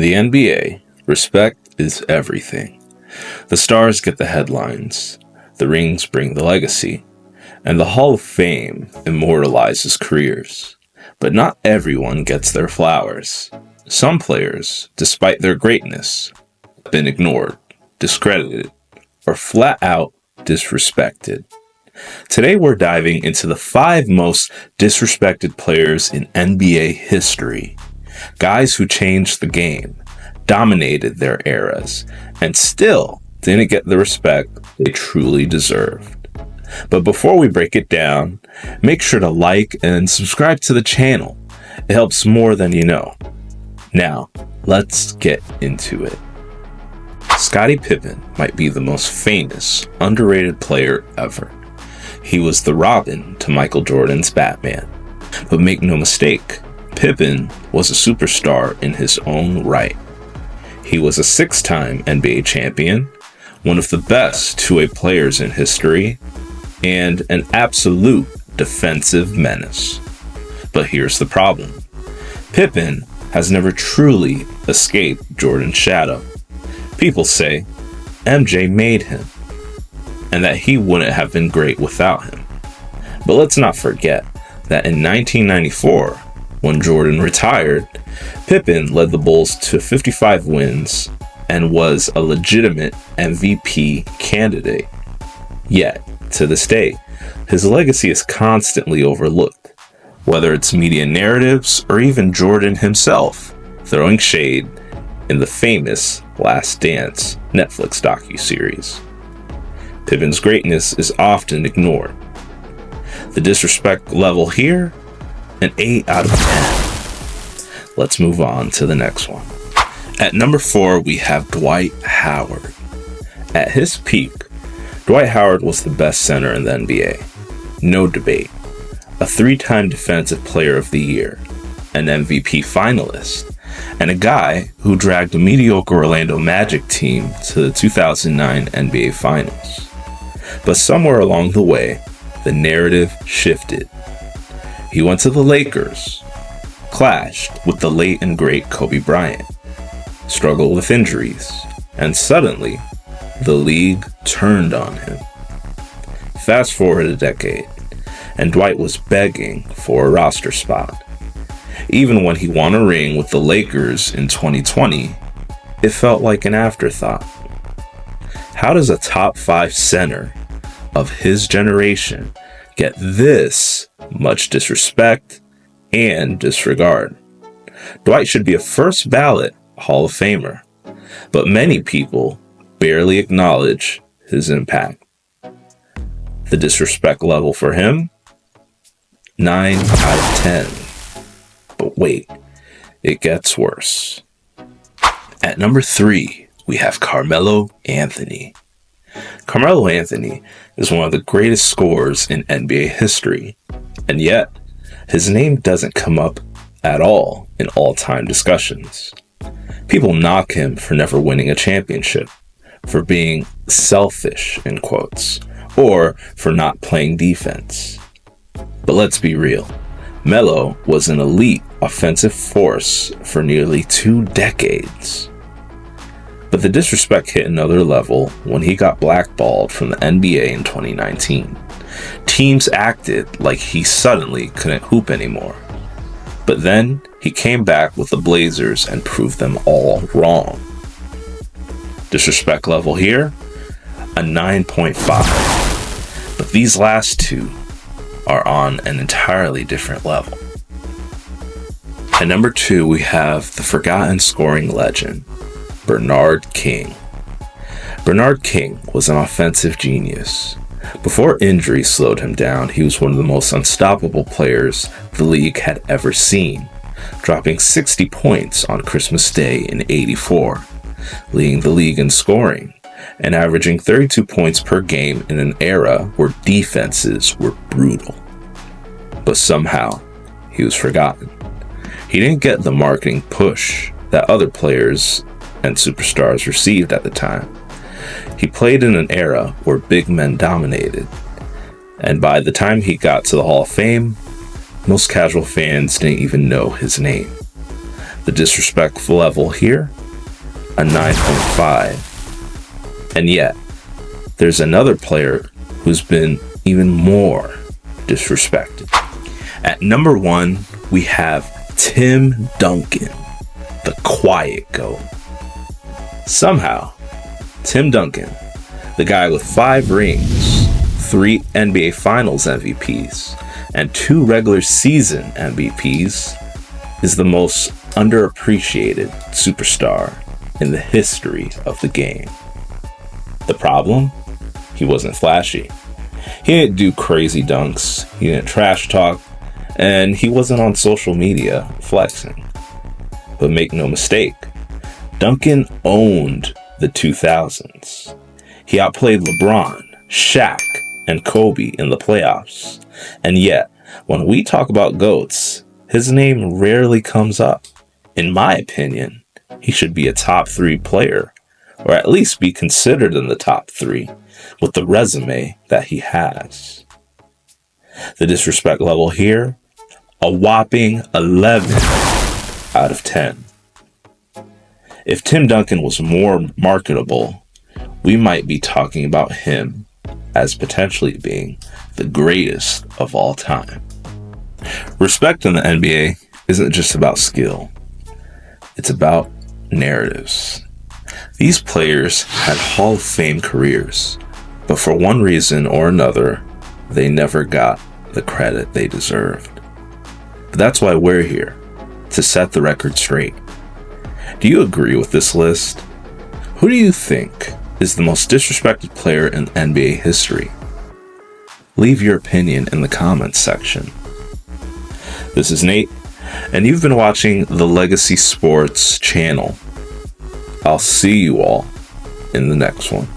the NBA, respect is everything. The stars get the headlines, the rings bring the legacy, and the Hall of Fame immortalizes careers. But not everyone gets their flowers. Some players, despite their greatness, have been ignored, discredited, or flat out disrespected. Today we're diving into the 5 most disrespected players in NBA history. Guys who changed the game, dominated their eras, and still didn't get the respect they truly deserved. But before we break it down, make sure to like and subscribe to the channel. It helps more than you know. Now, let's get into it. Scottie Pippen might be the most famous, underrated player ever. He was the Robin to Michael Jordan's Batman. But make no mistake, Pippen was a superstar in his own right. He was a 6-time NBA champion, one of the best two-way players in history, and an absolute defensive menace. But here's the problem. Pippen has never truly escaped Jordan's shadow. People say MJ made him, and that he wouldn't have been great without him. But let's not forget that in 1994, when Jordan retired, Pippen led the Bulls to 55 wins and was a legitimate MVP candidate. Yet, to this day, his legacy is constantly overlooked, whether it's media narratives or even Jordan himself throwing shade in the famous Last Dance Netflix docuseries. Pippen's greatness is often ignored. The disrespect level here, an 8 out of 10. Let's move on to the next one. At number 4, we have Dwight Howard. At his peak, Dwight Howard was the best center in the NBA. No debate. A 3-time Defensive Player of the Year, an MVP finalist, and a guy who dragged a mediocre Orlando Magic team to the 2009 NBA Finals. But somewhere along the way, the narrative shifted. He went to the Lakers, clashed with the late and great Kobe Bryant, struggled with injuries, and suddenly, the league turned on him. Fast forward a decade, and Dwight was begging for a roster spot. Even when he won a ring with the Lakers in 2020, it felt like an afterthought. How does a top 5 center of his generation get this much disrespect and disregard? Dwight should be a first ballot Hall of Famer, but many people barely acknowledge his impact. The disrespect level for him? 9 out of 10. But wait, it gets worse. At number 3, we have Carmelo Anthony. Carmelo Anthony is one of the greatest scorers in NBA history, and yet his name doesn't come up at all in all-time discussions. People knock him for never winning a championship, for being selfish, in quotes, or for not playing defense. But let's be real. Melo was an elite offensive force for nearly 2 decades. But the disrespect hit another level when he got blackballed from the NBA in 2019. Teams acted like he suddenly couldn't hoop anymore. But then he came back with the Blazers and proved them all wrong. Disrespect level here, a 9.5. But these last 2 are on an entirely different level. At number 2, we have the forgotten scoring legend, Bernard King. Bernard King was an offensive genius. Before injury slowed him down, he was one of the most unstoppable players the league had ever seen, dropping 60 points on Christmas Day in '84, leading the league in scoring, and averaging 32 points per game in an era where defenses were brutal. But somehow, he was forgotten. He didn't get the marketing push that other players and superstars received at the time. He played in an era where big men dominated, and by the time he got to the Hall of Fame, most casual fans didn't even know his name. The disrespect level here, a 9.5. And yet, there's another player who's been even more disrespected. At number 1, we have Tim Duncan, the quiet GOAT. Somehow, Tim Duncan, the guy with 5 rings, 3 NBA Finals MVPs, and 2 regular season MVPs, is the most underappreciated superstar in the history of the game. The problem? He wasn't flashy. He didn't do crazy dunks, he didn't trash talk, and he wasn't on social media flexing. But make no mistake, Duncan owned the 2000s. He outplayed LeBron, Shaq, and Kobe in the playoffs. And yet, when we talk about GOATs, his name rarely comes up. In my opinion, he should be a top 3 player, or at least be considered in the top 3 with the resume that he has. The disrespect level here, a whopping 11 out of 10. If Tim Duncan was more marketable, we might be talking about him as potentially being the greatest of all time. Respect in the NBA isn't just about skill. It's about narratives. These players had Hall of Fame careers, but for one reason or another, they never got the credit they deserved. But that's why we're here, to set the record straight. Do you agree with this list? Who do you think is the most disrespected player in NBA history? Leave your opinion in the comments section. This is Nate, and you've been watching the Legacy Sports channel. I'll see you all in the next one.